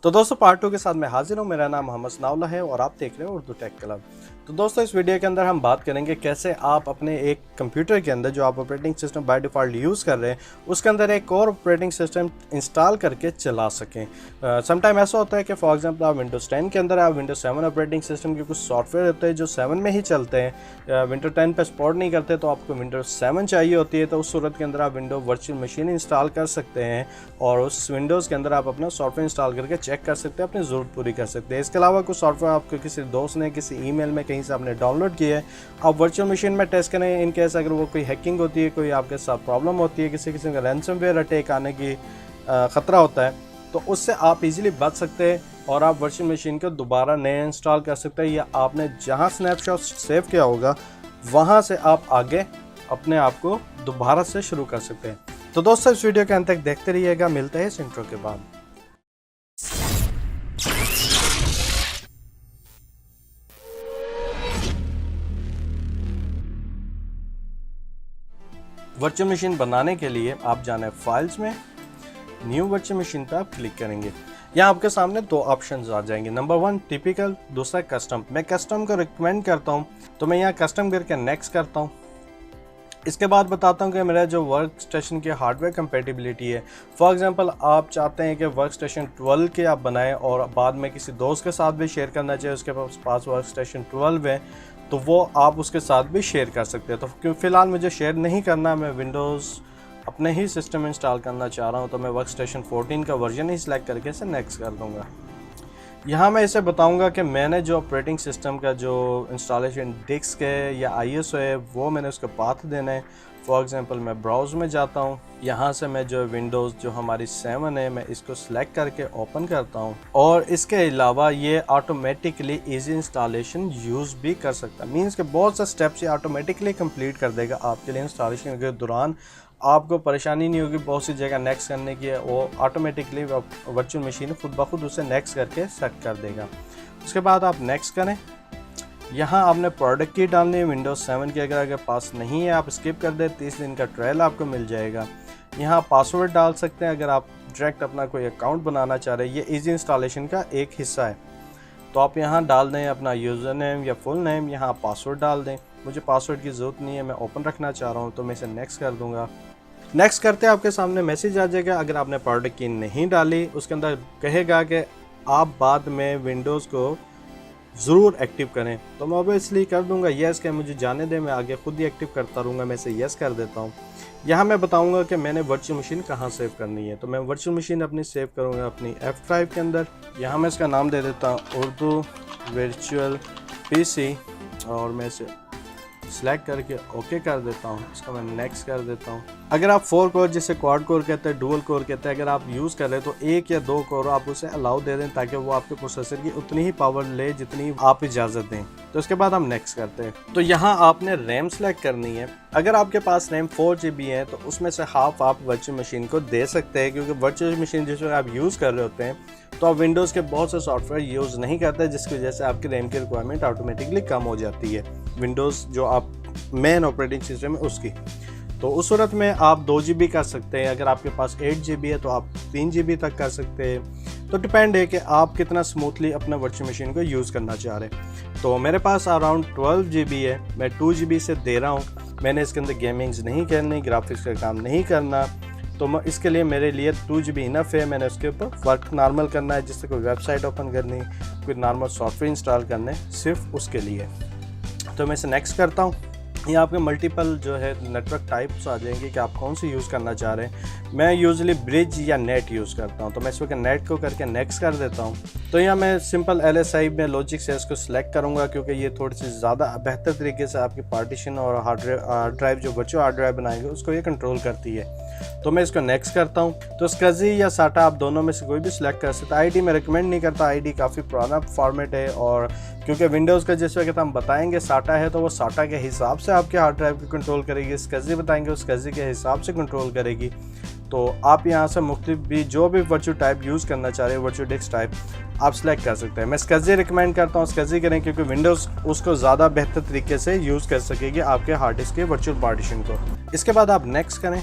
तो दोस्तों पार्ट 2 के साथ मैं हाजिर हूँ। मेरा नाम मोहम्मद सनाउल्लाह है और आप देख रहे हैं उर्दू टेक क्लब। तो दोस्तों इस वीडियो के अंदर हम बात करेंगे कैसे आप अपने एक कंप्यूटर के अंदर जो आप operating system by default use कर रहे हैं उसके अंदर एक और ऑपरेटिंग सिस्टम इंस्टॉल करके चला सकें। समटाइम ऐसा होता है कि फॉर एग्जांपल आप विंडोज़ 10 के अंदर आप विंडोज़ 7 ऑपरेटिंग सिस्टम के कुछ सॉफ्टवेयर होते हैं जो 7 में ही चलते हैं, विंडोज़ 10 पर सपोर्ट नहीं करते, तो आपको विंडोज़ 7 चाहिए होती है। तो उस सूरत के अंदर आप विंडो वर्चुअल मशीन इंस्टॉल कर सकते हैं और उस विंडोज़ के अंदर आप अपना सॉफ्टवेयर इंस्टॉल करके चेक कर सकते हैं, अपनी ज़रूरत पूरी कर सकते हैं। इसके अलावा कुछ सॉफ्टवेयर आपको किसी दोस्त ने किसी ईमेल में कहीं से आपने डाउनलोड किया है, आप वर्चुअल मशीन में टेस्ट करें। इन केस अगर वो कोई हैकिंग होती है, कोई आपके साथ प्रॉब्लम होती है, किसी किस्म का रैंसमवेयर अटैक आने की ख़तरा होता है, तो उससे आप इजीली बच सकते हैं और आप वर्चुअल मशीन को दोबारा नए इंस्टॉल कर सकते हैं, या आपने जहां स्नैपशॉट सेव किया होगा वहां से आप आगे अपने आप को दोबारा से शुरू कर सकते हैं। तो दोस्तों इस वीडियो के अंत तक देखते रहिएगा। मिलते हैं इस इंट्रो के बाद। वर्चुअल मशीन बनाने के लिए आप जाना है फाइल्स में, न्यू वर्चुअल मशीन पर आप क्लिक करेंगे। यहाँ आपके सामने दो ऑप्शंस आ जाएंगे, नंबर 1 टिपिकल, दूसरा कस्टम। मैं कस्टम को रिकमेंड करता हूँ, तो मैं यहाँ कस्टम करके नेक्स्ट करता हूँ। इसके बाद बताता हूँ कि मेरा जो वर्क स्टेशन की हार्डवेयर कंपेटिबिलिटी है। फॉर एग्जांपल आप चाहते हैं कि वर्क स्टेशन 12 के आप बनाएं और बाद में किसी दोस्त के साथ भी शेयर करना चाहिए, उसके पास वर्क स्टेशन 12 है, तो वो आप उसके साथ भी शेयर कर सकते हैं। तो क्योंकि फ़िलहाल मुझे शेयर नहीं करना, मैं विंडोज़ अपने ही सिस्टम इंस्टॉल करना चाह रहा हूँ, तो मैं वर्क स्टेशन 14 का वर्जन ही सिलेक्ट करके इसे नेक्स्ट कर दूँगा। यहाँ मैं इसे बताऊंगा कि मैंने जो ऑपरेटिंग सिस्टम का जो इंस्टॉलेशन डिस्क है या ISO है वो मैंने उसका पाथ देना है। फॉर एग्जांपल मैं ब्राउज़ में जाता हूँ, यहाँ से मैं जो विंडोज़ जो हमारी 7 है मैं इसको सिलेक्ट करके ओपन करता हूँ, और इसके अलावा ये ऑटोमेटिकली इजी इंस्टॉलेशन यूज़ भी कर सकता है। मीन्स के बहुत से स्टेप्स ये ऑटोमेटिकली कंप्लीट कर देगा आपके लिए। इंस्टॉलेशन के दौरान आपको परेशानी नहीं होगी बहुत सी जगह नेक्स्ट करने की है, वो ऑटोमेटिकली वर्चुअल मशीन खुद ब खुद उसे नेक्स्ट करके सेट कर देगा। उसके बाद आप नेक्स्ट करें। यहाँ आपने प्रोडक्ट की डालनी है विंडोज़ 7 की, अगर पास नहीं है आप स्किप कर दें, 30 दिन का ट्रायल आपको मिल जाएगा। यहाँ पासवर्ड डाल सकते हैं अगर आप डायरेक्ट अपना कोई अकाउंट बनाना चाह रहे हैं, ये ईजी इंस्टॉलेशन का एक हिस्सा है। तो आप यहाँ डाल दें अपना यूज़र नेम या फुल नेम, यहाँ पासवर्ड डाल दें। मुझे पासवर्ड की ज़रूरत नहीं है, मैं ओपन रखना चाह रहा हूँ, तो मैं इसे नेक्स्ट कर दूँगा। नेक्स्ट करते आपके सामने मैसेज आ जाएगा। अगर आपने प्रोडक्ट की नहीं डाली, उसके अंदर कहेगा कि आप बाद में विंडोज़ को ज़रूर एक्टिव करें, तो मैं ऑब्वियसली कर दूंगा येस, कि मुझे जाने दें, मैं आगे खुद ही एक्टिव करता रहूँगा। मैं इसे येस कर देता हूँ। यहाँ मैं बताऊँगा कि मैंने वर्चुअल मशीन कहाँ सेव करनी है, तो मैं वर्चुअल मशीन अपनी सेव करूँगा अपनी F5 के अंदर। यहाँ मैं इसका नाम दे देता हूँ उर्दू वर्चुअल PC, और मैं इसे सेलेक्ट करके ओके कर देता हूँ। इसका मैं नेक्स्ट कर देता हूँ। अगर आप 4 कोर जिसे क्वाड कोर कहते हैं, डुअल कोर कहते हैं, अगर आप यूज़ कर रहे हैं तो 1 या 2 कोर आप उसे अलाउ दे दें, ताकि वो आपके प्रोसेसर की उतनी ही पावर ले जितनी आप इजाज़त दें। तो इसके बाद हम नेक्स्ट करते हैं। तो यहाँ आपने रैम सेलेक्ट करनी है। अगर आपके पास रैम 4 GB है तो उसमें से हाफ आप वर्चुअल मशीन को दे सकते हैं, क्योंकि वर्चुअल मशीन जिस वक्त आप यूज़ कर रहे होते हैं तो आप विंडोज़ के बहुत से सॉफ्टवेयर यूज़ नहीं करते, जिसकी वजह से आपकी रैम की रिक्वायरमेंट ऑटोमेटिकली कम हो जाती है विंडोज़ जो आप मेन ऑपरेटिंग सिस्टम है उसकी। तो उस सूरत में आप 2 GB कर सकते हैं। अगर आपके पास 8 GB है तो आप 3 GB तक कर सकते हैं। तो डिपेंड है कि आप कितना स्मूथली अपना वर्चुअल मशीन को यूज़ करना चाह रहे हैं। तो मेरे पास अराउंड 12 GB है, मैं 2 GB से दे रहा हूँ। मैंने इसके अंदर गेमिंग्स नहीं करनी, ग्राफिक्स का काम नहीं करना, तो मैं इसके लिए मेरे लिए 2 GB इनफ है। मैंने उसके ऊपर वर्क नॉर्मल करना है, जिससे कोई वेबसाइट ओपन करनी, कोई नॉर्मल सॉफ्टवेयर इंस्टॉल करने, सिर्फ उसके लिए। तो मैं इसे नेक्स्ट करता हूँ। ये आपके मल्टीपल जो है नेटवर्क टाइप्स आ जाएंगे कि आप कौन सी यूज़ करना चाह रहे हैं। मैं यूजुअली ब्रिज या नेट यूज़ करता हूँ, तो मैं इस वक्त नेट को करके नेक्स्ट कर देता हूँ। तो यहाँ मैं सिंपल LSI में लॉजिक से इसको सिलेक्ट करूँगा, क्योंकि ये थोड़ी सी ज़्यादा बेहतर तरीके से आपकी पार्टीशन और हार्ड ड्राइव जो वर्चुअल हार्ड ड्राइव बनाएंगे उसको ये कंट्रोल करती है। तो मैं इसको नेक्स्ट करता हूँ। तो SCSI या SATA आप दोनों में से कोई भी सिलेक्ट कर सकते हैं। ID मैं रिकमेंड नहीं करता, ID काफ़ी पुराना फॉर्मेट है, और क्योंकि विंडोज़ का जिस वक्त हम बताएंगे SATA है तो वो SATA के हिसाब से आपके हार्ड ड्राइव को कंट्रोल करेगी। SCSI बताएंगे उस SCSI के हिसाब से कंट्रोल करेगी। तो आप यहाँ से मुख्तलिफ भी जो भी वर्चुअल टाइप यूज़ करना चाह रहे हैं, वर्चुअल डिस्क टाइप आप सेलेक्ट कर सकते हैं। मैं SCSI रिकमेंड करता हूँ, SCSI करें, क्योंकि विंडोज़ उसको ज़्यादा बेहतर तरीके से यूज़ कर सकेगी आपके हार्ड डिस्क के वर्चुअल पार्टीशन को। इसके बाद आप नेक्स्ट करें।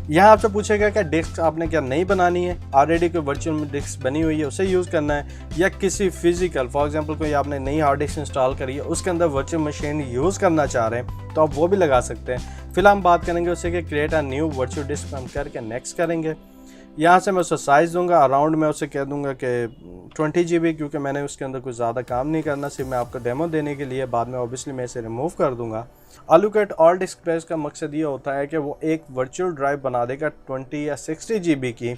यहाँ आपसे पूछेगा कि डिस्क आपने क्या नहीं बनानी है, ऑलरेडी कोई वर्चुअल डिस्क बनी हुई है उसे यूज़ करना है, या किसी फिजिकल फॉर एग्जांपल कोई आपने नई हार्ड डिस्क इंस्टॉल करी है उसके अंदर वर्चुअल मशीन यूज़ करना चाह रहे हैं तो आप वो भी लगा सकते हैं। फिलहाल हम बात करेंगे उससे कि create a new virtual disc हम करके नेक्स्ट करेंगे। यहाँ से मैं उसे साइज़ दूंगा, अराउंड मैं उसे कह दूंगा कि 20 GB, क्योंकि मैंने उसके अंदर कुछ ज़्यादा काम नहीं करना, सिर्फ मैं आपको डेमो देने के लिए, बाद में ऑब्वियसली मैं इसे रिमूव कर दूंगा। एलोकेट ऑल डिस्क स्पेस का मकसद ये होता है कि वो एक वर्चुअल ड्राइव बना देगा 20 या 60 GB की,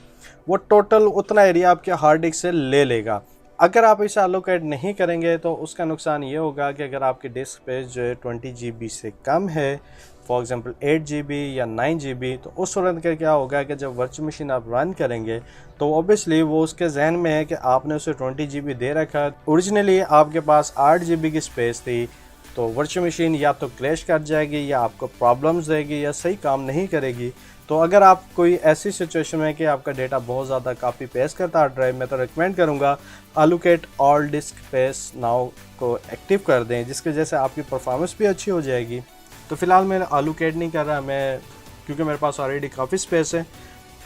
वो टोटल उतना एरिया आपके हार्ड डिस्क से ले लेगा। अगर आप इसे एलोकेट नहीं करेंगे तो उसका नुकसान ये होगा कि अगर आपकी डिस्क स्पेस जो है 20 GB से कम है, फॉर एग्जांपल 8 GB या 9 GB, तो उस सूरत का क्या होगा कि जब वर्चुअल मशीन आप रन करेंगे तो ऑब्वियसली वो उसके जहन में है कि आपने उसे 20 GB दे रखा। ओरिजिनली आपके पास 8 GB की स्पेस थी, तो वर्चुअल मशीन या तो क्रैश कर जाएगी या आपको प्रॉब्लम्स देगी या सही काम नहीं करेगी। तो अगर आप कोई ऐसी सिचुएशन में कि आपका डेटा बहुत ज़्यादा कॉपी पेस्ट करता है ड्राइव में, तो रिकमेंड करूँगा allocate all disc space now को एक्टिव कर दें, जिसकी वजह से आपकी परफॉर्मेंस भी अच्छी हो जाएगी। तो फिलहाल मैं एलोकेट नहीं कर रहा, मैं क्योंकि मेरे पास ऑलरेडी काफ़ी स्पेस है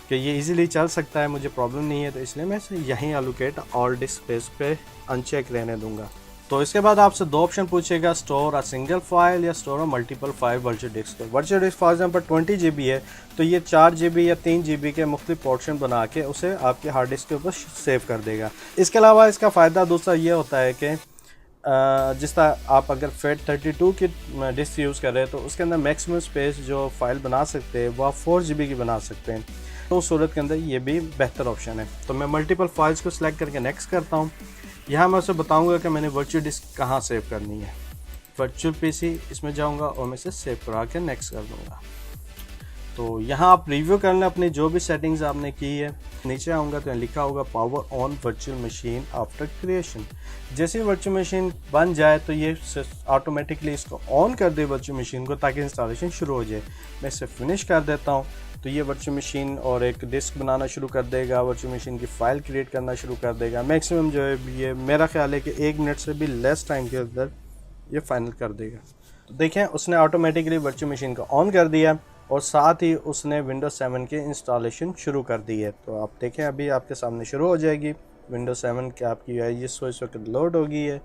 कि ये इजीली चल सकता है, मुझे प्रॉब्लम नहीं है, तो इसलिए मैं इसे यहीं एलोकेट ऑल डिस्क स्पेस पे अनचेक रहने दूंगा। तो इसके बाद आपसे दो ऑप्शन पूछेगा, स्टोर अ सिंगल फाइल या store a multiple file virtual disc. Virtual disc for example 20 GB है तो ये 4 GB या 3 GB के मुख्तलिफ पोर्शन बना के उसे आपके हार्ड डिस्क के ऊपर सेव कर देगा। इसके अलावा इसका फ़ायदा दूसरा ये होता है कि जिस तरह आप अगर FAT32 की डिस्क यूज़ कर रहे हैं तो उसके अंदर मैक्सिमम स्पेस जो फाइल बना सकते हैं वो आप 4 GB की बना सकते हैं, तो उस सूरत के अंदर ये भी बेहतर ऑप्शन है। तो मैं मल्टीपल फाइल्स को सिलेक्ट करके नेक्स्ट करता हूँ। यहाँ मैं उसे बताऊँगा कि मैंने वर्चुअल डिस्क कहाँ सेव करनी है। वर्चुअल PC इसमें जाऊँगा और मैं इसे सेव करा के नेक्स्ट कर दूँगा। तो यहाँ आप रिव्यू कर लें अपनी जो भी सेटिंग्स आपने की है। नीचे आऊँगा तो लिखा होगा power on virtual machine after creation. जैसे ही वर्चुअल मशीन बन जाए तो ये ऑटोमेटिकली इसको ऑन कर दे वर्चुअल मशीन को, ताकि इंस्टॉलेशन शुरू हो जाए। मैं इसे फिनिश कर देता हूँ तो ये वर्चुअल मशीन और एक डिस्क बनाना शुरू कर देगा, वर्चुअल मशीन की फ़ाइल क्रिएट करना शुरू कर देगा। मैक्सिमम जो है ये मेरा ख्याल है कि 1 मिनट से भी लेस टाइम के अंदर ये फाइनल कर देगा। तो देखें उसने ऑटोमेटिकली वर्चुअल मशीन को ऑन कर दिया और साथ ही उसने विंडोज 7 की इंस्टॉलेशन शुरू कर दी है। तो आप देखें अभी आपके सामने शुरू हो जाएगी विंडोज 7 की आपकी ISO इस वक्त लोड हो गई है,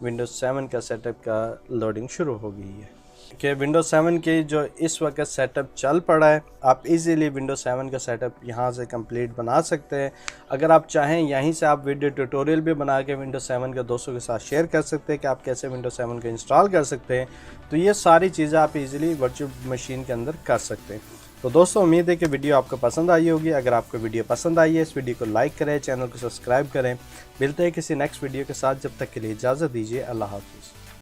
विंडोज 7 का सेटअप का लोडिंग शुरू हो गई है कि विंडोज 7 की जो इस वक्त सेटअप चल पड़ा है। आप इजीली विंडोज 7 का सेटअप यहाँ से कंप्लीट बना सकते हैं। अगर आप चाहें यहीं से आप वीडियो ट्यूटोरियल भी बना के विंडोज 7 के दोस्तों के साथ शेयर कर सकते हैं कि आप कैसे विंडोज 7 को इंस्टॉल कर सकते हैं। तो ये सारी चीज़ें आप इजीली वर्चुअल मशीन के अंदर कर सकते हैं। तो दोस्तों उम्मीद है कि वीडियो आपको पसंद आई होगी। अगर आपको वीडियो पसंद आई है इस वीडियो को लाइक करें, चैनल को सब्सक्राइब करें। मिलते हैं किसी नेक्स्ट वीडियो के साथ, जब तक के लिए इजाज़त दीजिए। अल्लाह हाफ़िज़।